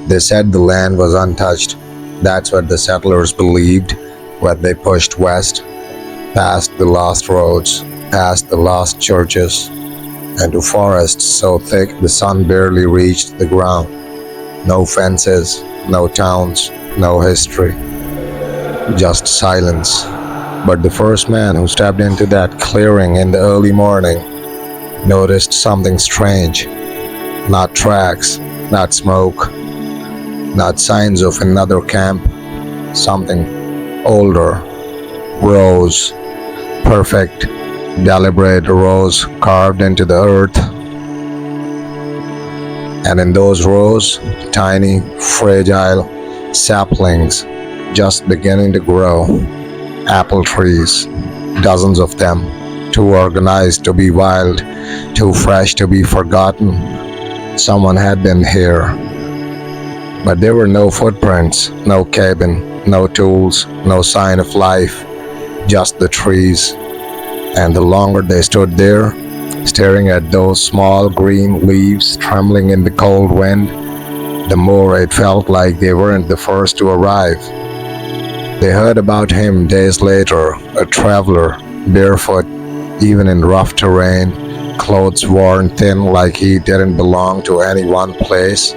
They said the land was untouched. That's what the settlers believed when they pushed west, past the lost roads, past the lost churches, and to forests so thick the sun barely reached the ground. No fences, no towns, no history, just silence. But the first man who stepped into that clearing in the early morning noticed something strange. Not tracks, not smoke, not signs of another camp. Something older. Rows. Perfect, deliberate rows carved into the earth. And in those rows, tiny, fragile saplings just beginning to grow. Apple trees, dozens of them, too organized to be wild, too fresh to be forgotten. Someone had been here. But there were no footprints, no cabin, no tools, no sign of life, just the trees. And the longer they stood there, staring at those small green leaves trembling in the cold wind, the more it felt like they weren't the first to arrive. They heard about him days later, a traveler, barefoot, even in rough terrain, clothes worn thin like he didn't belong to any one place,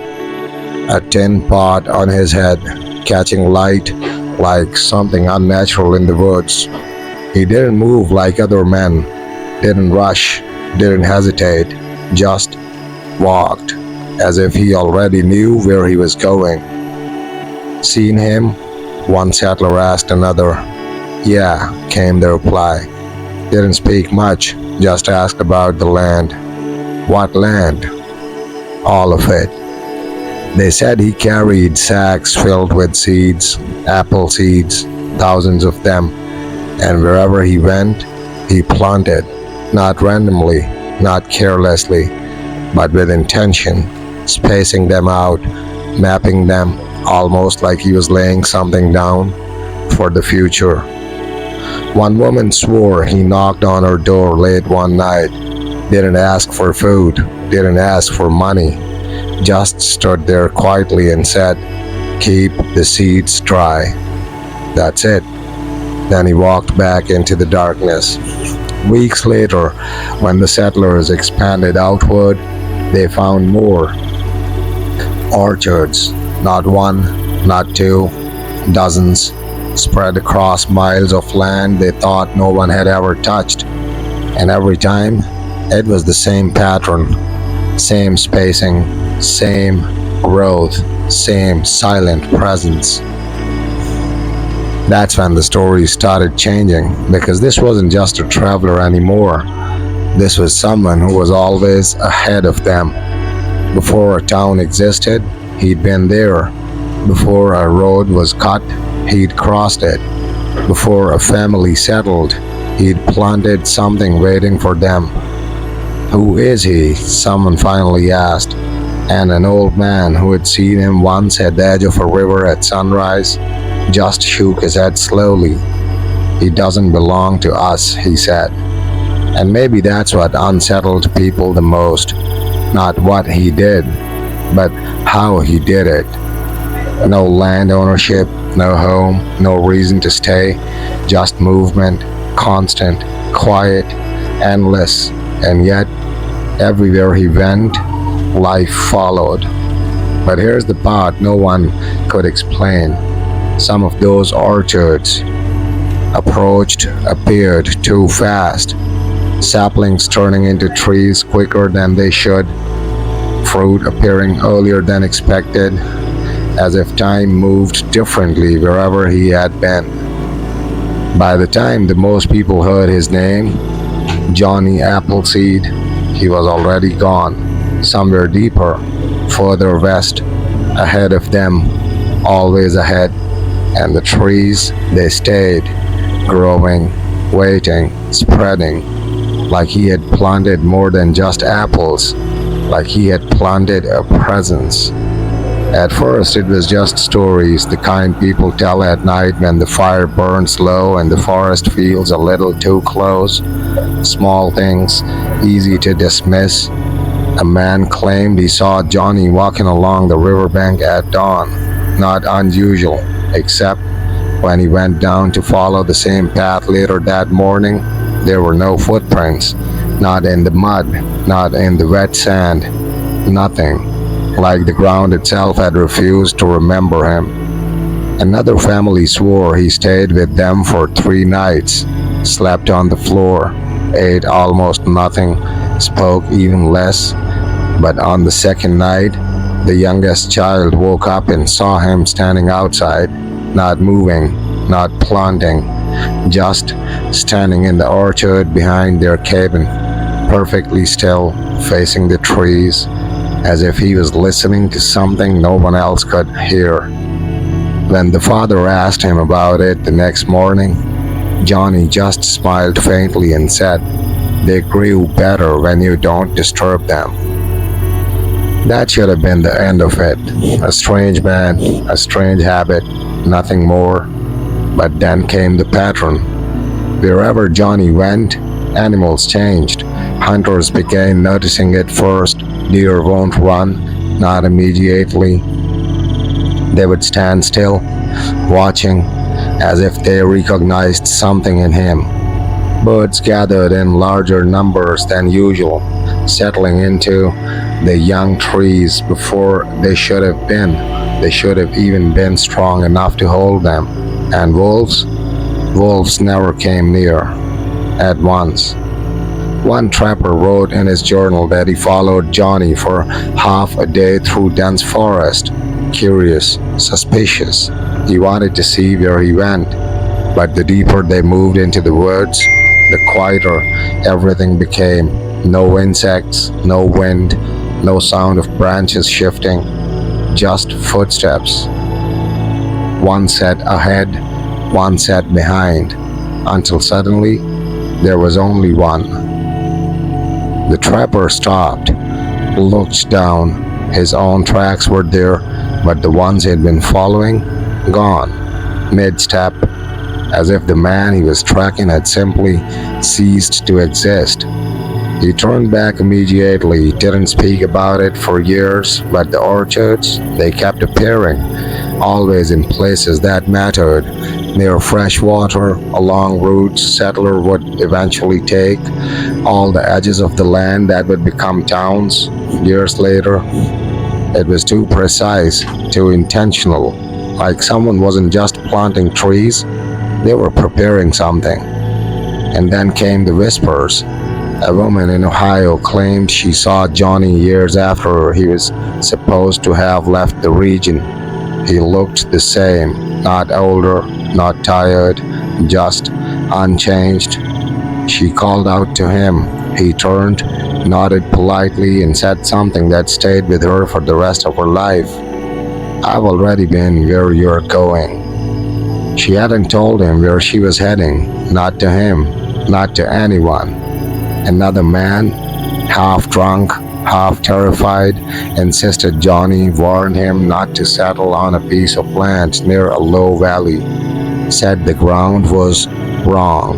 a tin pot on his head, catching light like something unnatural in the woods. He didn't move like other men, didn't rush, didn't hesitate, just walked, as if he already knew where he was going. Seen him? One settler asked another. Yeah, came the reply. Didn't speak much, just asked about the land. What land? All of it. They said he carried sacks filled with seeds, apple seeds, thousands of them, and wherever he went, he planted, not randomly, not carelessly, but with intention, spacing them out, mapping them, almost like he was laying something down for the future. One woman swore he knocked on her door late one night, didn't ask for food, didn't ask for money, just stood there quietly and said, "Keep the seeds dry." That's it. Then he walked back into the darkness. Weeks later, when the settlers expanded outward, they found more orchards. Not one, not two, dozens, spread across miles of land they thought no one had ever touched. And every time, it was the same pattern, same spacing, same growth, same silent presence. That's when the story started changing, because this wasn't just a traveler anymore. This was someone who was always ahead of them. Before a town existed, he'd been there. Before a road was cut, he'd crossed it. Before a family settled, he'd planted something waiting for them. Who is he? Someone finally asked. And an old man who had seen him once at the edge of a river at sunrise just shook his head slowly. He doesn't belong to us, he said. And maybe that's what unsettled people the most. Not what he did, but how he did it. No land ownership, no home, no reason to stay, just movement, constant, quiet, endless, and yet everywhere he went, life followed. But here's the part no one could explain. Some of those orchards appeared too fast, saplings turning into trees quicker than they should, fruit appearing earlier than expected, as if time moved differently wherever he had been. By the time the most people heard his name, Johnny Appleseed, he was already gone, somewhere deeper, further west, ahead of them, always ahead. And the trees, they stayed, growing, waiting, spreading, like he had planted more than just apples, like he had planted a presence. At first, it was just stories, the kind people tell at night when the fire burns low and the forest feels a little too close. Small things, easy to dismiss. A man claimed he saw Johnny walking along the riverbank at dawn. Not unusual, except when he went down to follow the same path later that morning, there were no footprints. Not in the mud, not in the wet sand, nothing. Like the ground itself had refused to remember him. Another family swore he stayed with them for 3 nights, slept on the floor, ate almost nothing, spoke even less. But on the second night, the youngest child woke up and saw him standing outside, not moving, not planting, just standing in the orchard behind their cabin, perfectly still, facing the trees, as if he was listening to something no one else could hear. When the father asked him about it the next morning, Johnny just smiled faintly and said, "They grew better when you don't disturb them." That should have been the end of it. A strange man, a strange habit, nothing more. But then came the pattern. Wherever Johnny went, animals changed. Hunters began noticing it first. Deer won't run, not immediately. They would stand still, watching, as if they recognized something in him. Birds gathered in larger numbers than usual, settling into the young trees before they should have been. They should have even been strong enough to hold them. And wolves? Wolves never came near. At once. One trapper wrote in his journal that he followed Johnny for half a day through dense forest. Curious, suspicious. He wanted to see where he went. But the deeper they moved into the woods, the quieter everything became. No insects, no wind, no sound of branches shifting, just footsteps. One set ahead, one set behind, until suddenly there was only one. The trapper stopped, looked down. His own tracks were there, but the ones he had been following, gone, mid-step, as if the man he was tracking had simply ceased to exist. He turned back immediately, didn't speak about it for years, but the orchards, they kept appearing, always in places that mattered, near fresh water, along routes settler would eventually take, all the edges of the land that would become towns years later. It was too precise, too intentional, like someone wasn't just planting trees, they were preparing something. And then came the whispers. A woman in Ohio claimed she saw Johnny years after he was supposed to have left the region. He looked the same, not older, not tired, just unchanged. She called out to him. He turned, nodded politely, and said something that stayed with her for the rest of her life. "I've already been where you're going." She hadn't told him where she was heading, not to him, not to anyone. Another man, half drunk, half terrified, insisted Johnny warned him not to settle on a piece of land near a low valley, said the ground was wrong.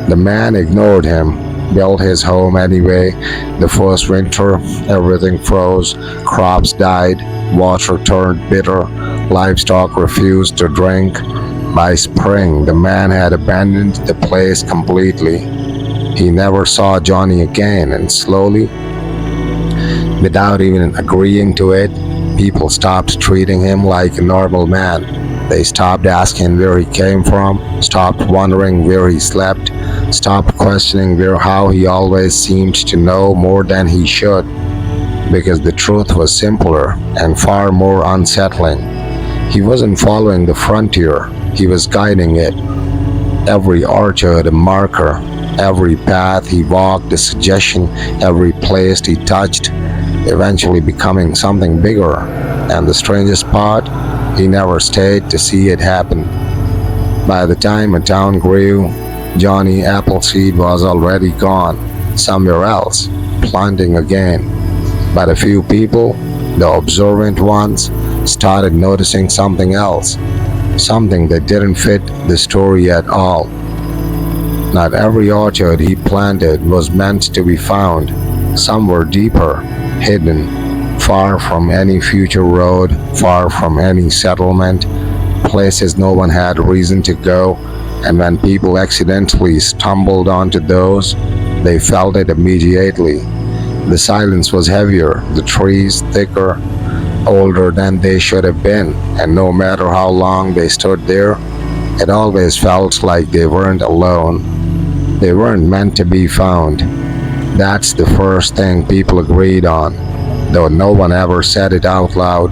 The man ignored him, built his home anyway. The first winter, everything froze, crops died, water turned bitter, livestock refused to drink. By spring, the man had abandoned the place completely. He never saw Johnny again, and slowly, without even agreeing to it, people stopped treating him like a normal man. They stopped asking where he came from, stopped wondering where he slept, stopped questioning how he always seemed to know more than he should, because the truth was simpler and far more unsettling. He wasn't following the frontier, he was guiding it. Every orchard a marker, every path he walked a suggestion, every place he touched eventually becoming something bigger. And the strangest part, he never stayed to see it happen. By the time a town grew, Johnny Appleseed was already gone, somewhere else, planting again. But a few people, the observant ones, started noticing something else, something that didn't fit the story at all. Not every orchard he planted was meant to be found. Some were deeper, hidden, far from any future road, far from any settlement, places no one had reason to go, and when people accidentally stumbled onto those, they felt it immediately. The silence was heavier, the trees thicker, older than they should have been, and no matter how long they stood there, it always felt like they weren't alone. They weren't meant to be found. That's the first thing people agreed on, though no one ever said it out loud,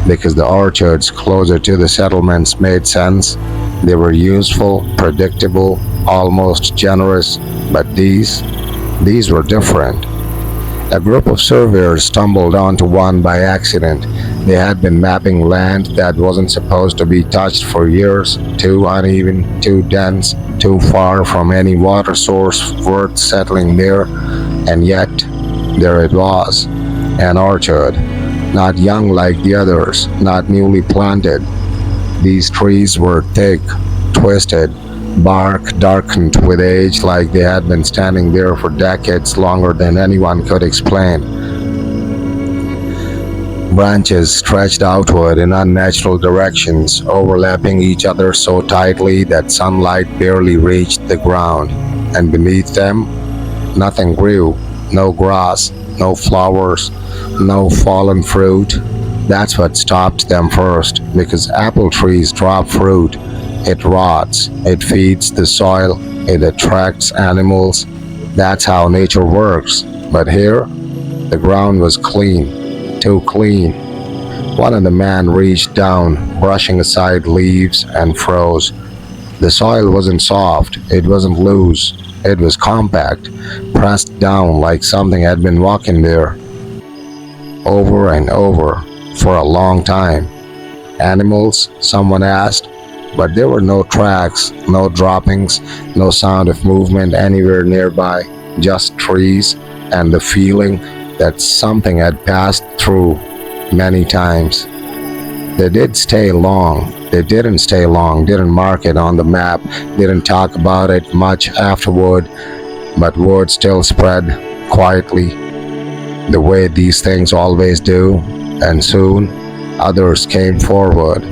because the orchards closer to the settlements made sense. They were useful, predictable, almost generous, but these were different. A group of surveyors stumbled onto one by accident. They had been mapping land that wasn't supposed to be touched for years, too uneven, too dense, too far from any water source worth settling near, and yet there it was, an orchard, not young like the others, not newly planted. These trees were thick, twisted, bark darkened with age, like they had been standing there for decades longer than anyone could explain. Branches stretched outward in unnatural directions, overlapping each other so tightly that sunlight barely reached the ground, and beneath them, nothing grew. No grass, no flowers, no fallen fruit. That's what stopped them first, because apple trees drop fruit. It rots, it feeds the soil, it attracts animals. That's how nature works. But here, the ground was clean, too clean. One of the men reached down, brushing aside leaves, and froze. The soil wasn't soft, it wasn't loose, it was compact, pressed down like something had been walking there, over and over, for a long time. Animals? Someone asked. But there were no tracks, no droppings, no sound of movement anywhere nearby, just trees and the feeling that something had passed through many times. They didn't stay long, didn't mark it on the map, didn't talk about it much afterward, but word still spread quietly, the way these things always do, and soon others came forward.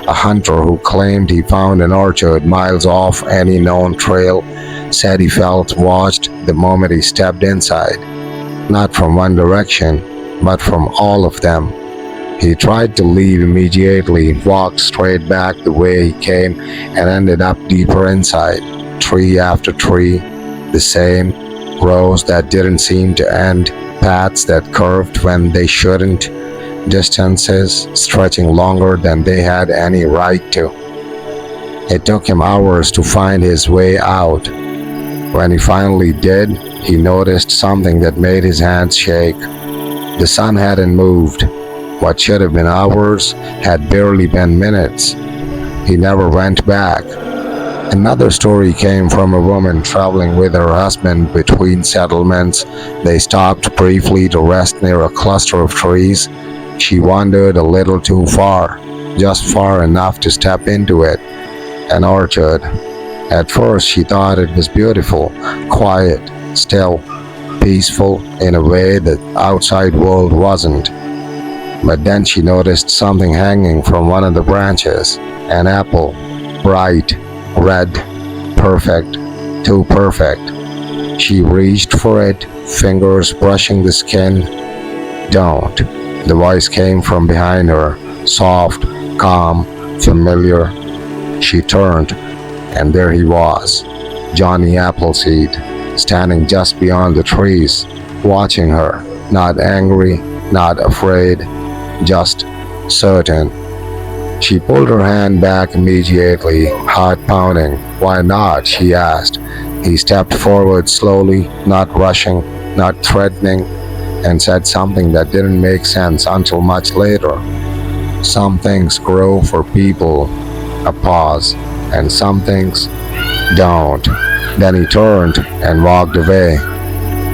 A hunter who claimed he found an orchard miles off any known trail said he felt watched the moment he stepped inside, not from one direction, but from all of them. He tried to leave immediately, walked straight back the way he came, and ended up deeper inside, tree after tree, the same, rows that didn't seem to end, paths that curved when they shouldn't, distances stretching longer than they had any right to. It took him hours to find his way out. When he finally did, he noticed something that made his hands shake. The sun hadn't moved. What should have been hours had barely been minutes. He never went back. Another story came from a woman traveling with her husband between settlements. They stopped briefly to rest near a cluster of trees. She wandered a little too far, just far enough to step into it. An orchard. At first she thought it was beautiful, quiet, still, peaceful in a way the outside world wasn't. But then she noticed something hanging from one of the branches. An apple, bright, red, perfect, too perfect. She reached for it, fingers brushing the skin. Don't. The voice came from behind her, soft, calm, familiar. She turned, and there he was, Johnny Appleseed, standing just beyond the trees, watching her, not angry, not afraid, just certain. She pulled her hand back immediately, heart pounding. Why not? She asked. He stepped forward slowly, not rushing, not threatening, and said something that didn't make sense until much later. Some things grow for people, a pause, and some things don't. Then he turned and walked away.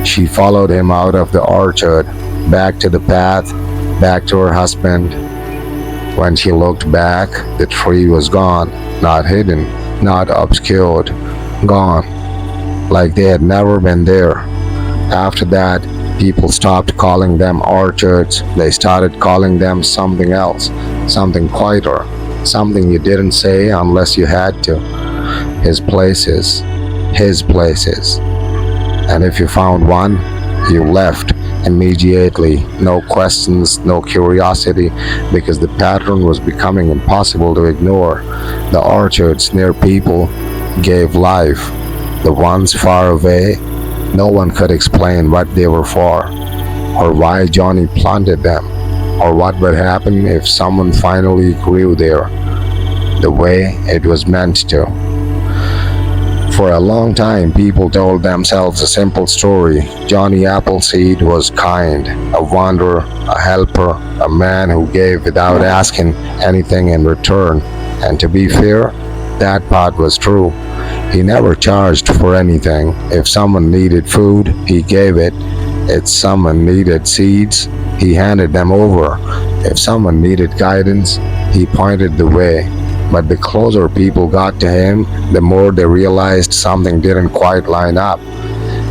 She followed him out of the orchard, back to the path, back to her husband. When she looked back, the tree was gone, not hidden, not obscured, gone, like they had never been there. After that, People stopped calling them orchards. They started calling them something else, something quieter, something you didn't say unless you had to. His places, his places. And if you found one, you left immediately. No questions, no curiosity, because the pattern was becoming impossible to ignore. The orchards near people gave life. The ones far away, no one could explain what they were for, or why Johnny planted them, or what would happen if someone finally grew there the way it was meant to. For a long time, people told themselves a simple story. Johnny Appleseed was kind, a wanderer, a helper, a man who gave without asking anything in return. And to be fair, that part was true. He never charged for anything. If someone needed food, he gave it. If someone needed seeds, he handed them over. If someone needed guidance, he pointed the way. But the closer people got to him, the more they realized something didn't quite line up.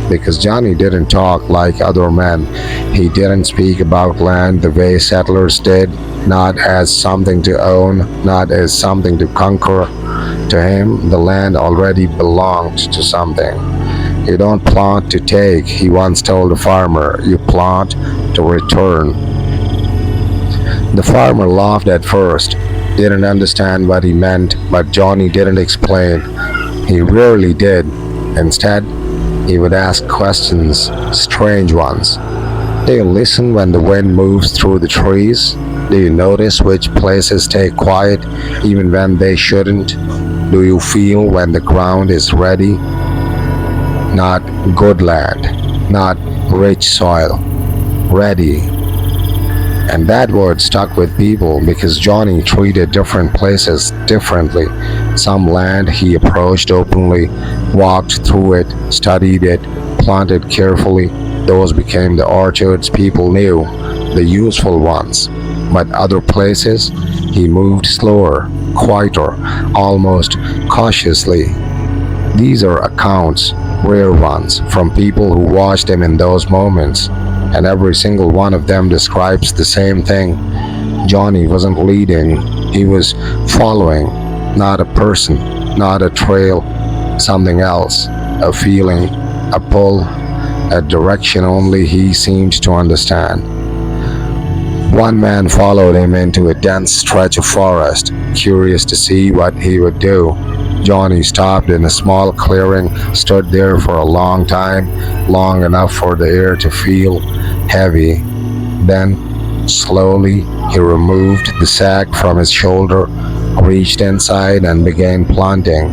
Because Johnny didn't talk like other men. He didn't speak about land the way settlers did, not as something to own, not as something to conquer. To him, the land already belonged to something. You don't plant to take, he once told a farmer. You plant to return. The farmer laughed at first, didn't understand what he meant, but Johnny didn't explain. He rarely did. Instead, he would ask questions, strange ones. Do you listen when the wind moves through the trees? Do you notice which places stay quiet even when they shouldn't? Do you feel when the ground is ready? Not good land, not rich soil, ready. And that word stuck with people because Johnny treated different places differently. Some land he approached openly, walked through it, studied it, planted carefully. Those became the orchards people knew, the useful ones. But other places, he moved slower, quieter, almost cautiously. These are accounts, rare ones, from people who watched him in those moments. And every single one of them describes the same thing. Johnny wasn't leading, he was following. Not a person, not a trail, something else. A feeling, a pull, a direction only he seemed to understand. One man followed him into a dense stretch of forest, curious to see what he would do. Johnny stopped in a small clearing, stood there for a long time, long enough for the air to feel heavy. Then, slowly, he removed the sack from his shoulder, reached inside and began planting.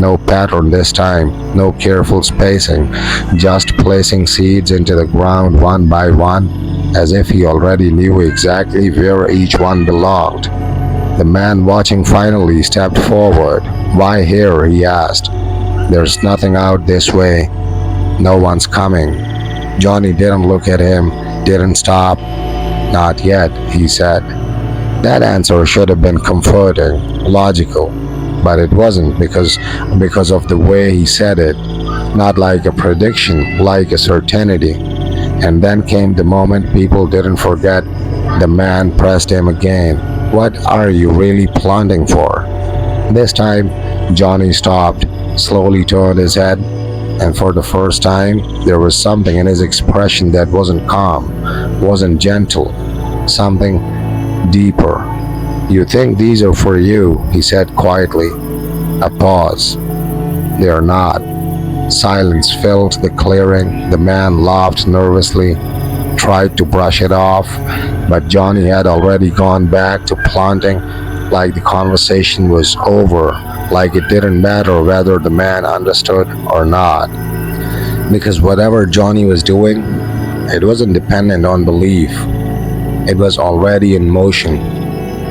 No pattern this time, no careful spacing, just placing seeds into the ground one by one, as if he already knew exactly where each one belonged. The man watching finally stepped forward. Why here? He asked. There's nothing out this way. No one's coming. Johnny didn't look at him, didn't stop. Not yet, he said. That answer should have been comforting, logical, but it wasn't because of the way he said it. Not like a prediction, like a certainty. And then came the moment people didn't forget. The man pressed him again. What are you really planting for? This time, Johnny stopped, slowly turned his head, and for the first time, there was something in his expression that wasn't calm, wasn't gentle, something deeper. You think these are for you, he said quietly. A pause. They are not. Silence filled the clearing. The man laughed nervously, tried to brush it off, but Johnny had already gone back to planting, like the conversation was over, like it didn't matter whether the man understood or not. Because whatever Johnny was doing, it wasn't dependent on belief. It was already in motion.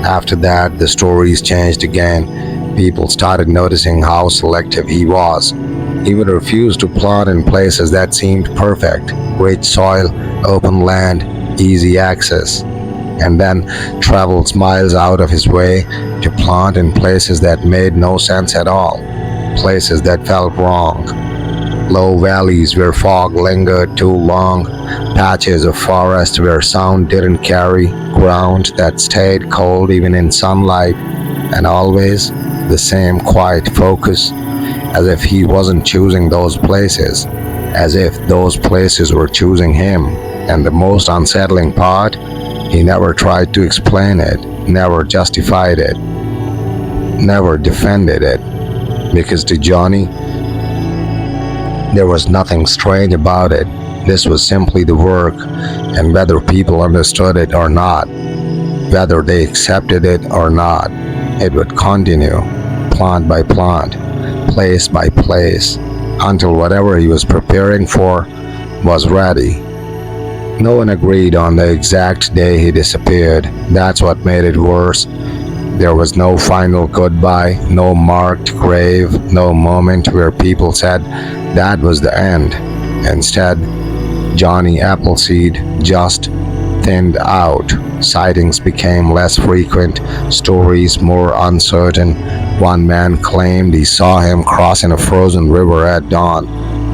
After that, the stories changed again. People started noticing how selective he was. He would refuse to plant in places that seemed perfect, rich soil, open land, easy access, and then traveled miles out of his way to plant in places that made no sense at all, places that felt wrong. Low valleys where fog lingered too long, patches of forest where sound didn't carry, ground that stayed cold even in sunlight, and always the same quiet focus, as if he wasn't choosing those places, as if those places were choosing him. And the most unsettling part, he never tried to explain it, never justified it, never defended it, because to Johnny, there was nothing strange about it. This was simply the work, and whether people understood it or not, whether they accepted it or not, it would continue, plant by plant, place by place, until whatever he was preparing for was ready. No one agreed on the exact day he disappeared. That's what made it worse. There was no final goodbye, no marked grave, no moment where people said that was the end. Instead, Johnny Appleseed just thinned out. Sightings became less frequent, stories more uncertain. One man claimed he saw him crossing a frozen river at dawn,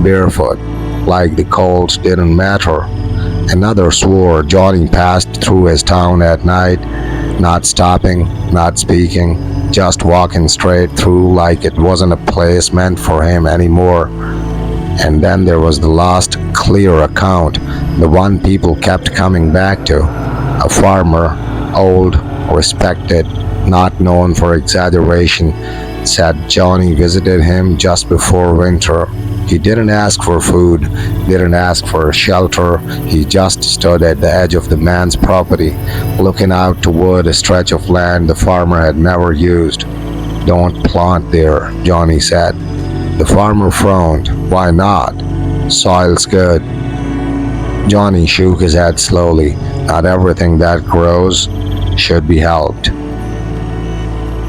barefoot, like the cold didn't matter. Another swore Johnny passed through his town at night, not stopping, not speaking, just walking straight through like it wasn't a place meant for him anymore. And then there was the last clear account, the one people kept coming back to. A farmer, old, respected, not known for exaggeration, said Johnny visited him just before winter. He didn't ask for food, didn't ask for shelter. He just stood at the edge of the man's property, looking out toward a stretch of land the farmer had never used. "Don't plant there," Johnny said. The farmer frowned. "Why not? Soil's good." Johnny shook his head slowly. Not everything that grows should be helped.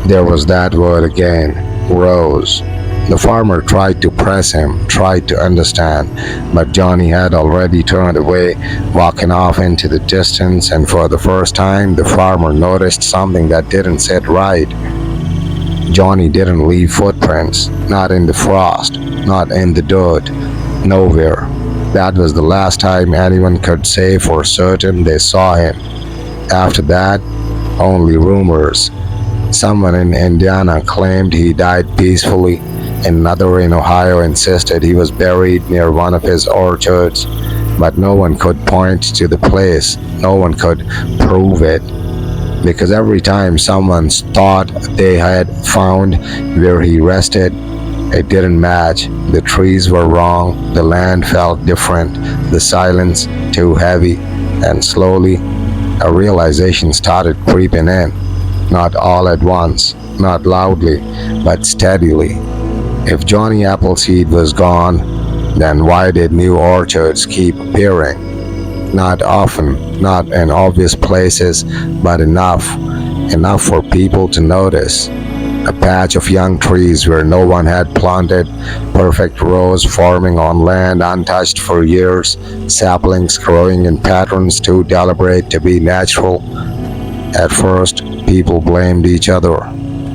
There was that word again, grows. The farmer tried to press him, tried to understand, but Johnny had already turned away, walking off into the distance, and for the first time, the farmer noticed something that didn't sit right. Johnny didn't leave footprints, not in the frost, not in the dirt, nowhere. That was the last time anyone could say for certain they saw him. After that, only rumors. Someone in Indiana claimed he died peacefully. Another in Ohio insisted he was buried near one of his orchards, but no one could point to the place. No one could prove it, because every time someone thought they had found where he rested, it didn't match. The trees were wrong, the land felt different, the silence too heavy, and slowly a realization started creeping in. Not all at once, not loudly, but steadily. If Johnny Appleseed was gone, then why did new orchards keep appearing? Not often, not in obvious places, but enough for people to notice. A patch of young trees where no one had planted, perfect rows forming on land untouched for years, saplings growing in patterns too deliberate to be natural. At first, people blamed each other,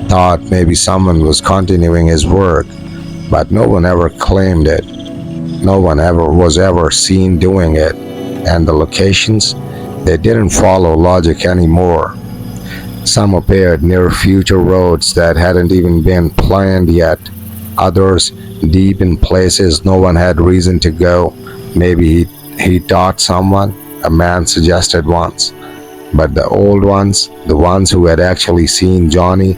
thought maybe someone was continuing his work, but no one ever claimed it. No one was ever seen doing it, and the locations, they didn't follow logic anymore. Some appeared near future roads that hadn't even been planned yet. Others deep in places no one had reason to go. Maybe he taught someone, a man suggested once. But the old ones, the ones who had actually seen Johnny,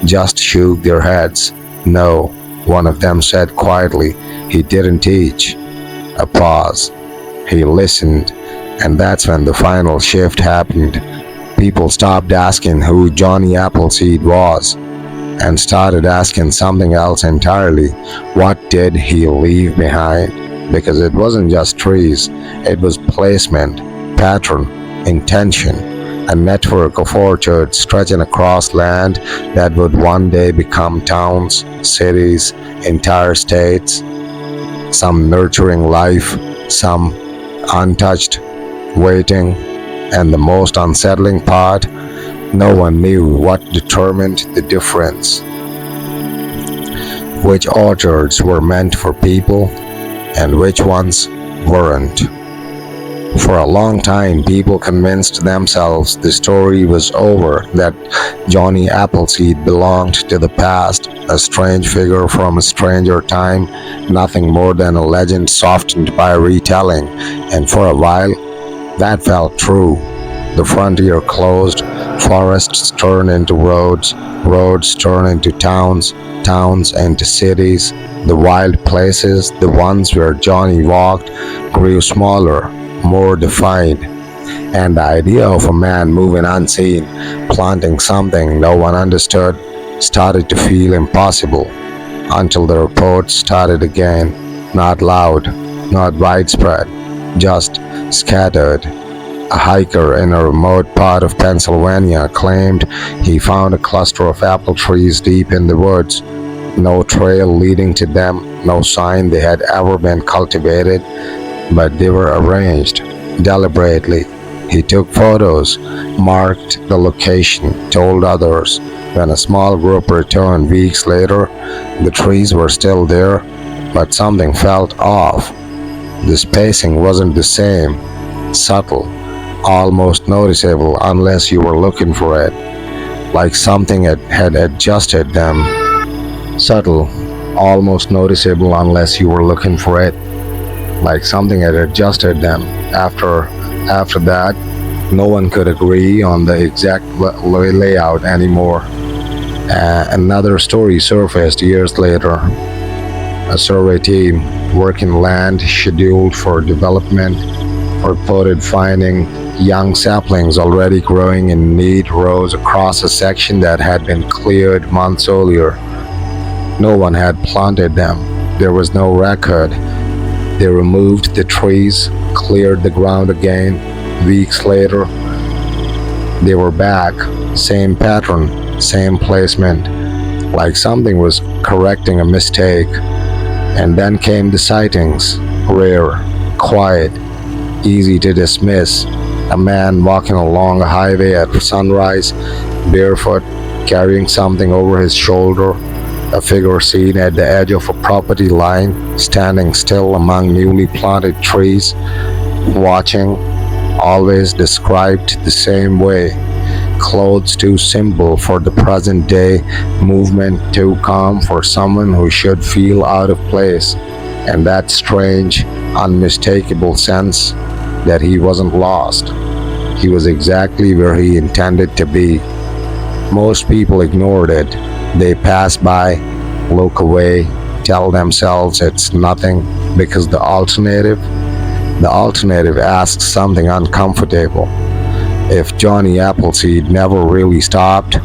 just shook their heads. No, one of them said quietly, he didn't teach. A pause. He listened, and that's when the final shift happened. People stopped asking who Johnny Appleseed was and started asking something else entirely. What did he leave behind? Because it wasn't just trees, it was placement, pattern, intention, a network of orchards stretching across land that would one day become towns, cities, entire states, some nurturing life, some untouched, waiting. And the most unsettling part, no one knew what determined the difference. Which orchards were meant for people, and which ones weren't. For a long time, people convinced themselves the story was over, that Johnny Appleseed belonged to the past, a strange figure from a stranger time, nothing more than a legend softened by retelling. And for a while, that felt true. The frontier closed, forests turned into roads, roads turned into towns, towns into cities. The wild places, the ones where Johnny walked, grew smaller, more defined, and the idea of a man moving unseen, planting something no one understood, started to feel impossible, until the reports started again, not loud, not widespread, just scattered. A hiker in a remote part of Pennsylvania claimed he found a cluster of apple trees deep in the woods. No trail leading to them, no sign they had ever been cultivated, but they were arranged deliberately. He took photos, marked the location, told others. When a small group returned weeks later, the trees were still there, but something felt off. The spacing wasn't the same, subtle, almost noticeable unless you were looking for it, like something had adjusted them. Subtle, almost noticeable unless you were looking for it, like something had adjusted them. After that, no one could agree on the exact layout anymore. Another story surfaced years later. A survey team working land scheduled for development reported finding young saplings already growing in neat rows across a section that had been cleared months earlier. No one had planted them. There was no record. They removed the trees, cleared the ground again. Weeks later, they were back. Same pattern, same placement, like something was correcting a mistake. And then came the sightings, rare, quiet, easy to dismiss. A man walking along a highway at sunrise, barefoot, carrying something over his shoulder. A figure seen at the edge of a property line, standing still among newly planted trees, watching, always described the same way. Clothes too simple for the present day, movement too calm for someone who should feel out of place, and that strange, unmistakable sense that he wasn't lost. He was exactly where he intended to be. Most people ignored it. They pass by, look away, tell themselves it's nothing, because the alternative asks something uncomfortable. If Johnny Appleseed never really stopped,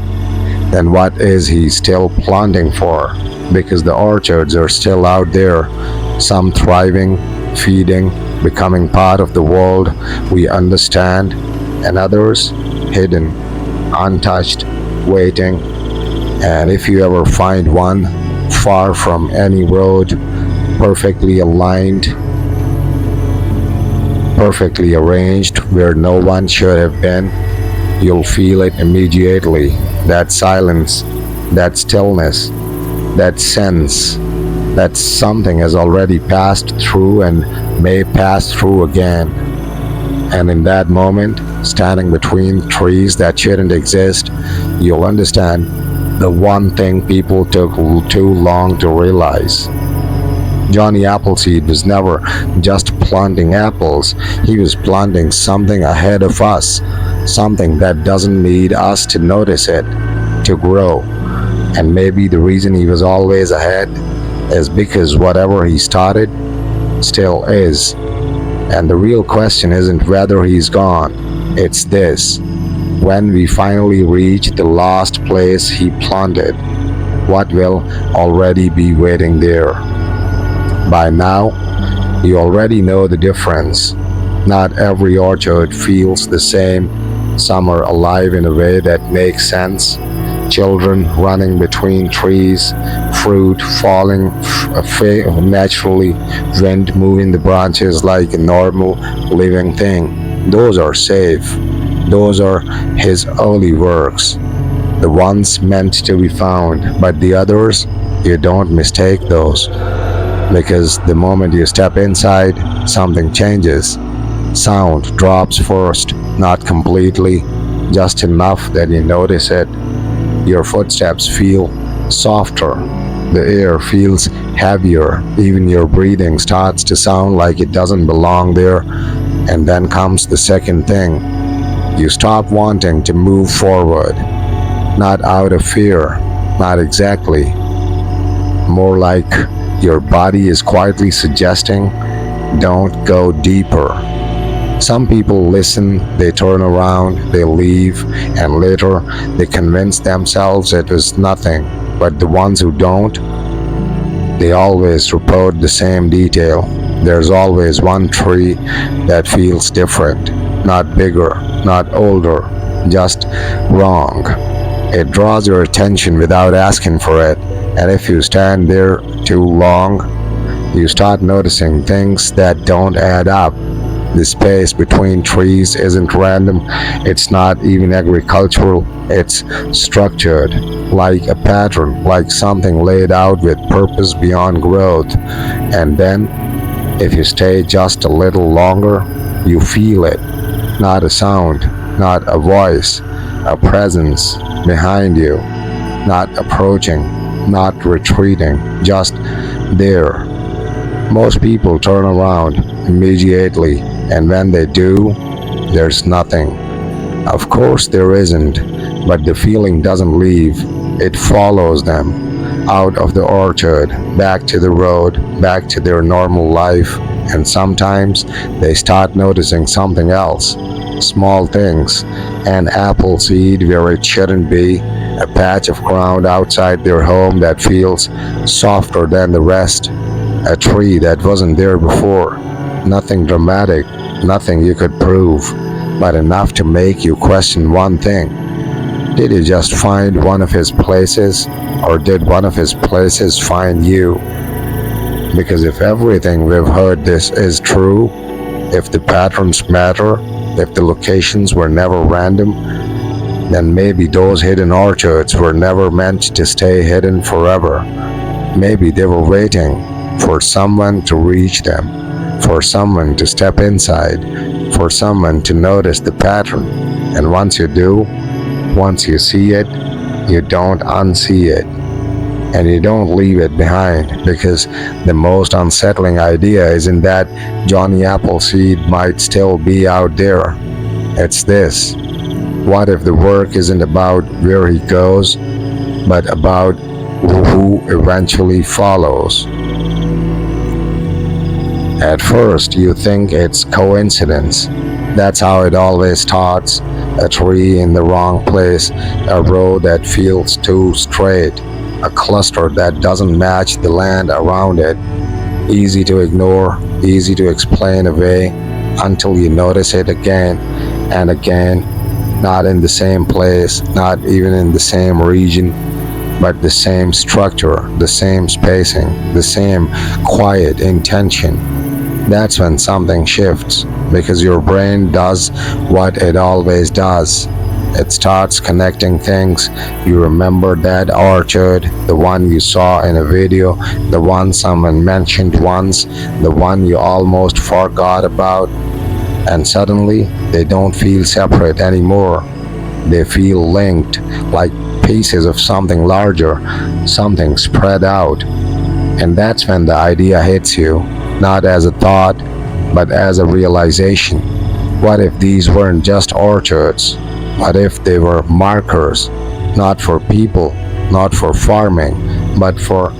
then what is he still planting for? Because the orchards are still out there, some thriving, feeding, becoming part of the world we understand, and others hidden, untouched, waiting. And if you ever find one, far from any road, perfectly aligned, perfectly arranged, where no one should have been, you'll feel it immediately. That silence, that stillness, that sense that something has already passed through and may pass through again. And in that moment, standing between trees that shouldn't exist, you'll understand the one thing people took too long to realize. Johnny Appleseed was never just planting apples. He was planting something ahead of us, something that doesn't need us to notice it, to grow. And maybe the reason he was always ahead is because whatever he started still is. And the real question isn't whether he's gone, it's this: when we finally reach the last place he planted, what will already be waiting there? By now, you already know the difference. Not every orchard feels the same. Some are alive in a way that makes sense. Children running between trees, fruit falling naturally, wind moving the branches like a normal living thing. Those are safe. Those are his early works, the ones meant to be found, but the others, you don't mistake those. Because the moment you step inside, something changes. Sound drops first, not completely, just enough that you notice it. Your footsteps feel softer. The air feels heavier. Even your breathing starts to sound like it doesn't belong there. And then comes the second thing. You stop wanting to move forward. Not out of fear, not exactly. More like your body is quietly suggesting, don't go deeper. Some people listen, they turn around, they leave, and later they convince themselves it was nothing. But the ones who don't, they always report the same detail. There's always one tree that feels different, not bigger, not older, just wrong. It draws your attention without asking for it, and if you stand there too long, you start noticing things that don't add up. The space between trees isn't random, it's not even agricultural, it's structured, like a pattern, like something laid out with purpose beyond growth. And then, if you stay just a little longer, you feel it. Not a sound, not a voice, a presence behind you, not approaching, not retreating, just there. Most people turn around immediately, and when they do, there's nothing. Of course, there isn't, but the feeling doesn't leave. It follows them out of the orchard, back to the road, back to their normal life, and sometimes they start noticing something else. Small things, an apple seed where it shouldn't be, a patch of ground outside their home that feels softer than the rest, a tree that wasn't there before. Nothing dramatic, nothing you could prove, but enough to make you question one thing. Did he just find one of his places, or did one of his places find you? Because if everything we've heard this is true, if the patterns matter, if the locations were never random, then maybe those hidden orchards were never meant to stay hidden forever. Maybe they were waiting for someone to reach them, for someone to step inside, for someone to notice the pattern. And once you do, once you see it, you don't unsee it. And you don't leave it behind, because the most unsettling idea isn't that Johnny Appleseed might still be out there. It's this. What if the work isn't about where he goes, but about who eventually follows? At first, you think it's coincidence. That's how it always starts. A tree in the wrong place, a road that feels too straight, a cluster that doesn't match the land around it. Easy to ignore, easy to explain away, until you notice it again and again. Not in the same place, not even in the same region, but the same structure, the same spacing, the same quiet intention. That's when something shifts, because your brain does what it always does. It starts connecting things. You remember that orchard, the one you saw in a video, the one someone mentioned once, the one you almost forgot about, and suddenly they don't feel separate anymore. They feel linked, like pieces of something larger, something spread out. And that's when the idea hits you, not as a thought, but as a realization. What if these weren't just orchards? What if they were markers, not for people, not for farming, but for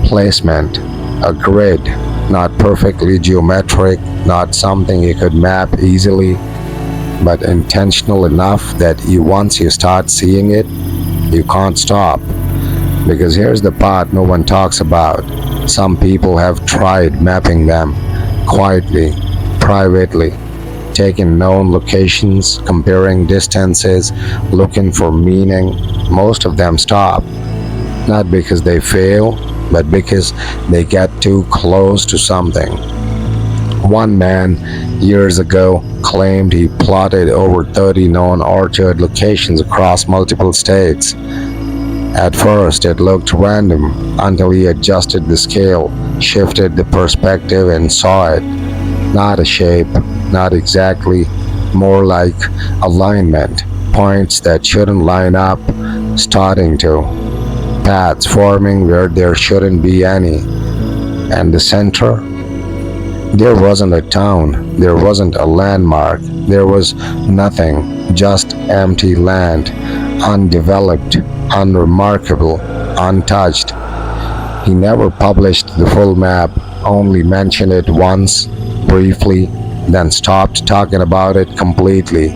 placement, a grid, not perfectly geometric, not something you could map easily, but intentional enough that once you start seeing it, you can't stop. Because here's the part no one talks about. Some people have tried mapping them, quietly, privately, taking known locations, comparing distances, looking for meaning. Most of them stop, not because they fail, but because they get too close to something. One man, years ago, claimed he plotted over 30 known orchard locations across multiple states. At first, it looked random until he adjusted the scale, shifted the perspective, and saw it. Not a shape, not exactly, more like alignment. Points that shouldn't line up, starting to. Paths forming where there shouldn't be any. And the center? There wasn't a town, there wasn't a landmark, there was nothing, just empty land, undeveloped, unremarkable, untouched. He never published the full map, only mentioned it once, briefly, then stopped talking about it completely.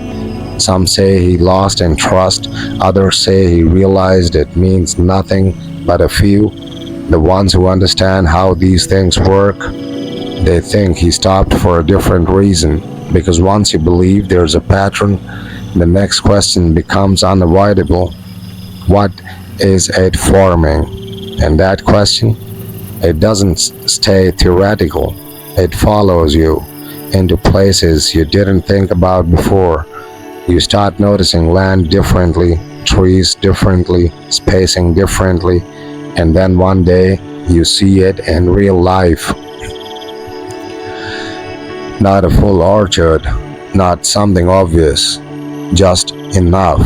Some say he lost in trust, others say he realized it means nothing but a few, the ones who understand how these things work. They think he stopped for a different reason, because once you believe there's a pattern, the next question becomes unavoidable. What is it forming? And that question, it doesn't stay theoretical. It follows you into places you didn't think about before. You start noticing land differently, trees differently, spacing differently, and then one day you see it in real life. Not a full orchard, not something obvious, just enough.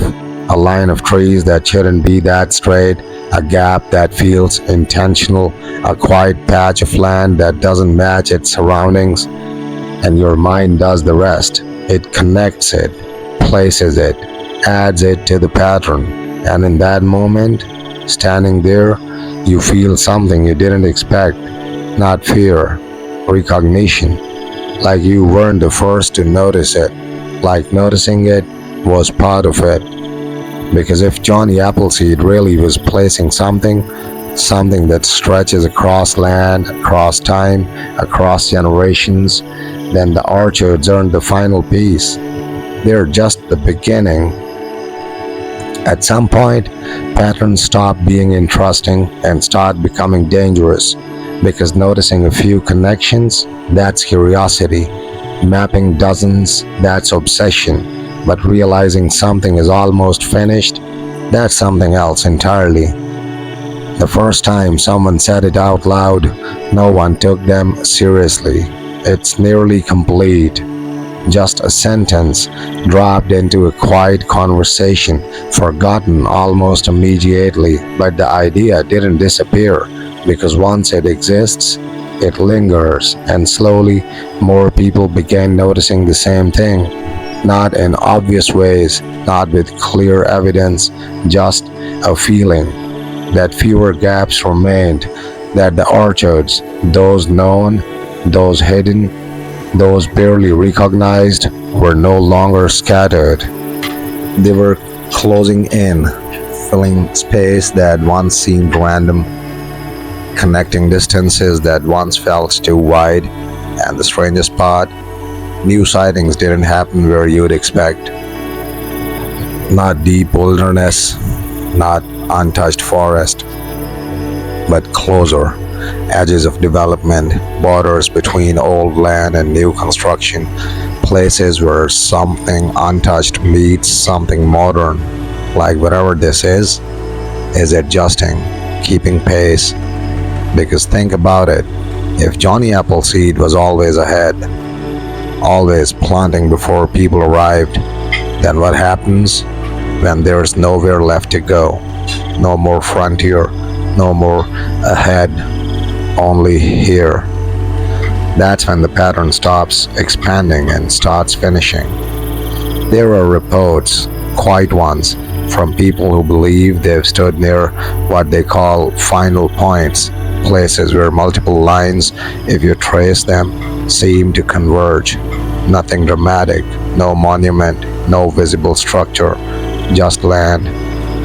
A line of trees that shouldn't be that straight, a gap that feels intentional, a quiet patch of land that doesn't match its surroundings, and your mind does the rest. It connects it, places it, adds it to the pattern, and in that moment, standing there, you feel something you didn't expect, not fear, recognition, like you weren't the first to notice it, like noticing it was part of it. Because if Johnny Appleseed really was placing something, something that stretches across land, across time, across generations, then the orchards aren't the final piece. They're just the beginning. At some point, patterns stop being interesting and start becoming dangerous, because noticing a few connections, that's curiosity. Mapping dozens, that's obsession. But realizing something is almost finished, that's something else entirely. The first time someone said it out loud, no one took them seriously. It's nearly complete. Just a sentence dropped into a quiet conversation, forgotten almost immediately, but the idea didn't disappear, because once it exists, it lingers, and slowly more people began noticing the same thing. Not in obvious ways, not with clear evidence, just a feeling that fewer gaps remained, that the orchards, those known, those hidden, those barely recognized, were no longer scattered. They were closing in, filling space that once seemed random, connecting distances that once felt too wide, and the strangest part, new sightings didn't happen where you'd expect. Not deep wilderness, not untouched forest, but closer, edges of development, borders between old land and new construction, places where something untouched meets something modern, like whatever this is adjusting, keeping pace. Because think about it, if Johnny Appleseed was always ahead, always planting before people arrived, then what happens when there's nowhere left to go? No more frontier, no more ahead, only here. That's when the pattern stops expanding and starts finishing. There are reports, quiet ones, from people who believe they've stood near what they call final points, places where multiple lines, if you trace them, seem to converge. Nothing dramatic, no monument, no visible structure, just land,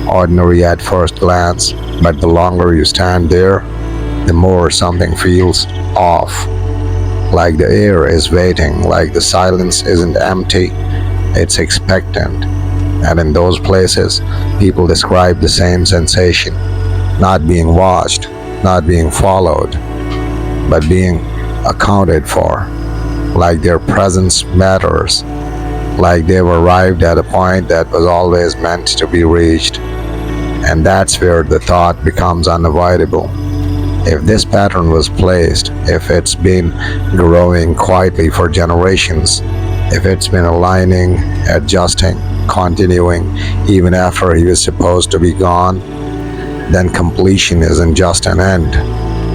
ordinary at first glance, but the longer you stand there, the more something feels off. Like the air is waiting, like the silence isn't empty, it's expectant. And in those places, people describe the same sensation, not being watched, not being followed, but being accounted for, like their presence matters, like they've arrived at a point that was always meant to be reached. And that's where the thought becomes unavoidable. If this pattern was placed, if it's been growing quietly for generations, if it's been aligning, adjusting, continuing even after he was supposed to be gone, then completion isn't just an end,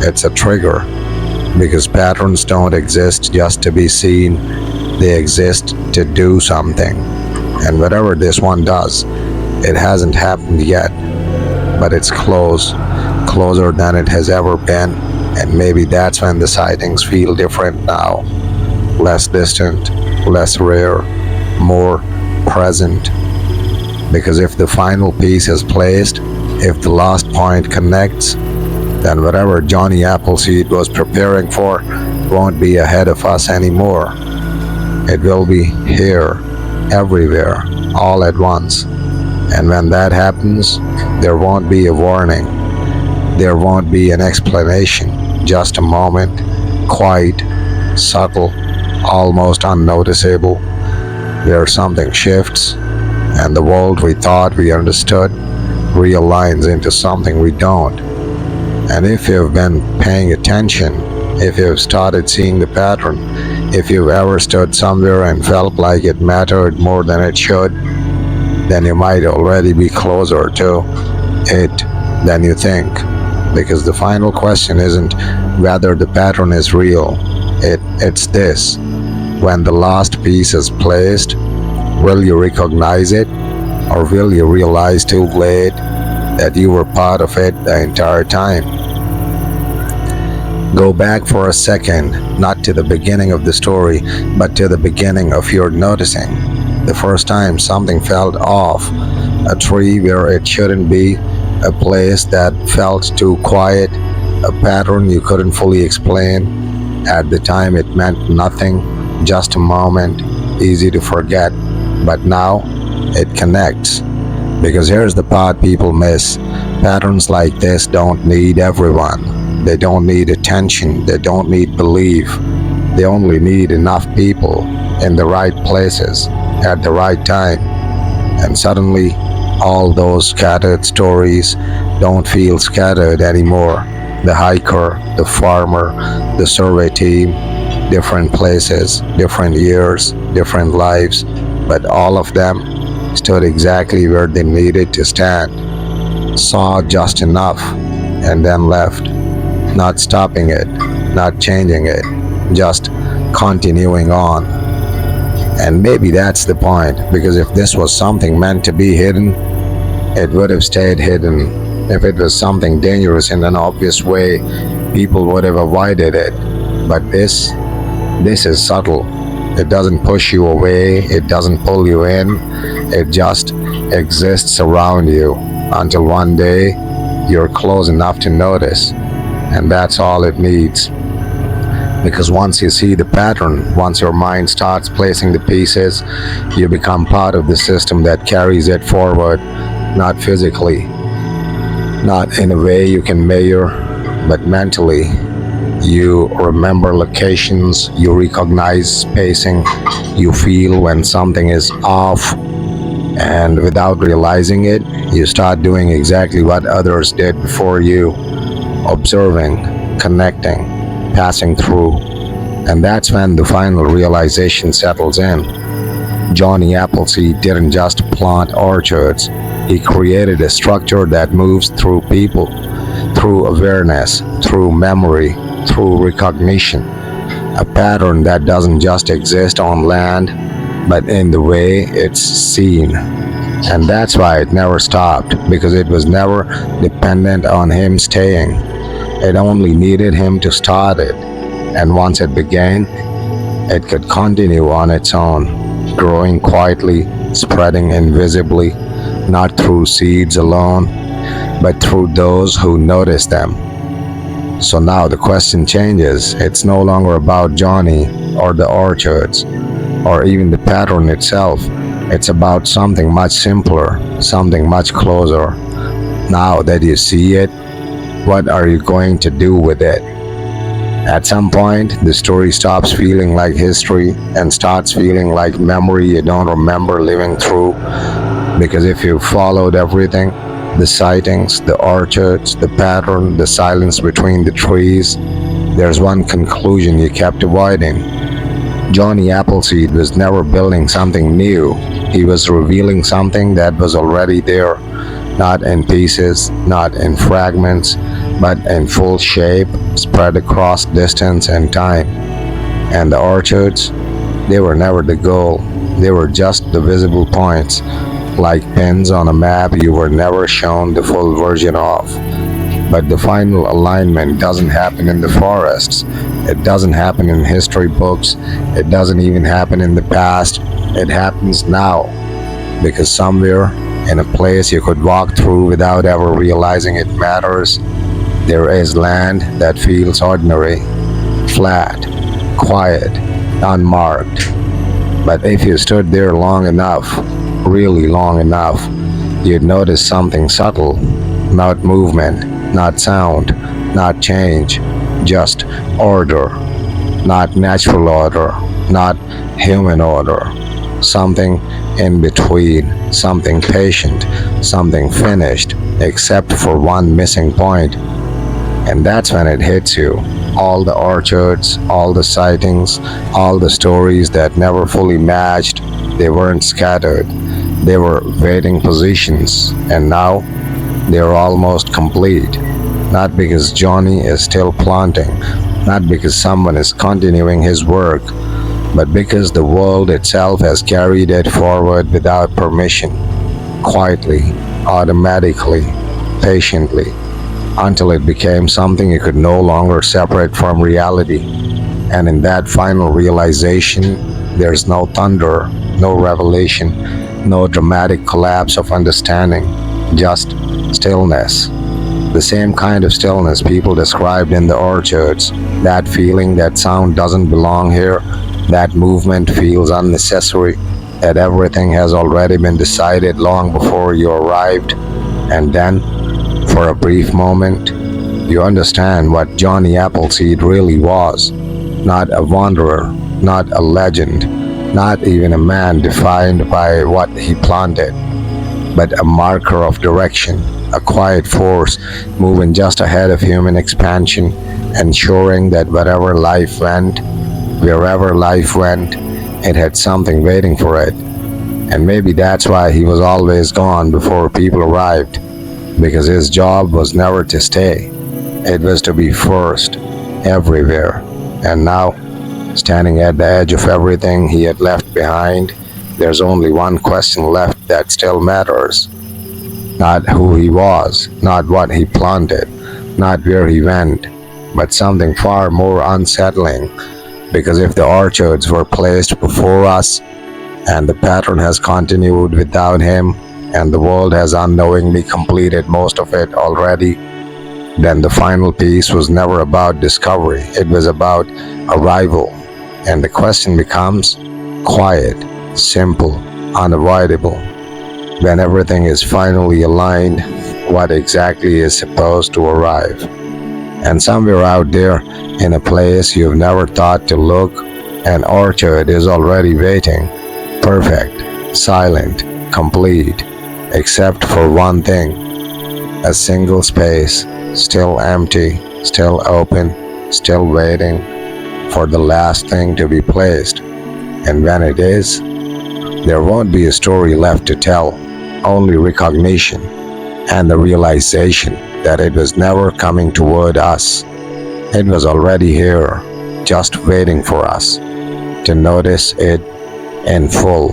it's a trigger. Because patterns don't exist just to be seen, they exist to do something. And whatever this one does, it hasn't happened yet, but it's closer than it has ever been. And maybe that's when the sightings feel different now. Less distant, less rare, more present. Because if the final piece is placed, if the last point connects, then whatever Johnny Appleseed was preparing for won't be ahead of us anymore. It will be here, everywhere, all at once. And when that happens, there won't be a warning. There won't be an explanation, just a moment, quiet, subtle, almost unnoticeable, where something shifts and the world we thought we understood realigns into something we don't. And if you've been paying attention, if you've started seeing the pattern, if you've ever stood somewhere and felt like it mattered more than it should, then you might already be closer to it than you think. Because the final question isn't whether the pattern is real, it's this. When the last piece is placed, will you recognize it, or will you realize too late that you were part of it the entire time? Go back for a second, not to the beginning of the story, but to the beginning of your noticing. The first time something felt off, a tree where it shouldn't be, a place that felt too quiet, a pattern you couldn't fully explain. At the time it meant nothing, just a moment, easy to forget. But now it connects. Because here's the part people miss. Patterns like this don't need everyone. They don't need attention. They don't need belief. They only need enough people in the right places at the right time. And suddenly, all those scattered stories don't feel scattered anymore. The hiker, the farmer, the survey team, different places, different years, different lives, but all of them stood exactly where they needed to stand, saw just enough, and then left, not stopping it, not changing it, just continuing on. And maybe that's the point, because if this was something meant to be hidden, it would have stayed hidden. If it was something dangerous in an obvious way, people would have avoided it. But this is subtle. It doesn't push you away, it doesn't pull you in, it just exists around you until one day you're close enough to notice. And that's all it needs. Because once you see the pattern, once your mind starts placing the pieces, you become part of the system that carries it forward, not physically, not in a way you can measure, but mentally. You remember locations, you recognize spacing, you feel when something is off, and without realizing it, you start doing exactly what others did before you, observing, connecting, passing through. And that's when the final realization settles in. Johnny Appleseed didn't just plant orchards, he created a structure that moves through people, through awareness, through memory, through recognition. A pattern that doesn't just exist on land, but in the way it's seen. And that's why it never stopped, because it was never dependent on him staying. It only needed him to start it. And once it began, it could continue on its own, growing quietly, spreading invisibly, not through seeds alone, but through those who notice them. So now the question changes. It's no longer about Johnny or the orchards or even the pattern itself. It's about something much simpler, something much closer. Now that you see it, what are you going to do with it? At some point, the story stops feeling like history and starts feeling like memory you don't remember living through. Because if you followed everything, The sightings, the orchards, the pattern, the silence between the trees. There's one conclusion you kept avoiding. Johnny Appleseed was never building something new. He was revealing something that was already there, not in pieces, not in fragments, but in full shape, spread across distance and time. And the orchards, they were never the goal. They were just the visible points, like pins on a map you were never shown the full version of. But the final alignment doesn't happen in the forests. It doesn't happen in history books. It doesn't even happen in the past. It happens now. Because somewhere, in a place you could walk through without ever realizing it matters, there is land that feels ordinary, flat, quiet, unmarked. But if you stood there long enough, really long enough, you'd notice something subtle. Not movement, not sound, not change, just order. Not natural order, not human order. Something in between, something patient, something finished, except for one missing point. And that's when it hits you. All the orchards, all the sightings, all the stories that never fully matched, they weren't scattered. They were waiting positions, and now they're almost complete. Not because Johnny is still planting, not because someone is continuing his work, but because the world itself has carried it forward without permission, quietly, automatically, patiently, until it became something you could no longer separate from reality. And in that final realization, there's no thunder, no revelation, no dramatic collapse of understanding, just stillness. The same kind of stillness people described in the orchards, that feeling that sound doesn't belong here, that movement feels unnecessary, that everything has already been decided long before you arrived. And then, for a brief moment, you understand what Johnny Appleseed really was. Not a wanderer, not a legend, not even a man defined by what he planted, but a marker of direction, a quiet force moving just ahead of human expansion, ensuring that wherever life went, wherever life went, it had something waiting for it. And maybe that's why he was always gone before people arrived, because his job was never to stay. It was to be first, everywhere. And now, standing at the edge of everything he had left behind, there's only one question left that still matters. Not who he was, not what he planted, not where he went, but something far more unsettling. Because if the orchards were placed before us, and the pattern has continued without him, and the world has unknowingly completed most of it already, then the final piece was never about discovery, it was about arrival. And the question becomes quiet, simple, unavoidable. When everything is finally aligned, what exactly is supposed to arrive? And somewhere out there, in a place you've never thought to look, an orchard is already waiting, perfect, silent, complete, except for one thing, a single space, still empty, still open, still waiting for the last thing to be placed. And when it is, there won't be a story left to tell, only recognition and the realization that it was never coming toward us. It was already here, just waiting for us to notice it in full.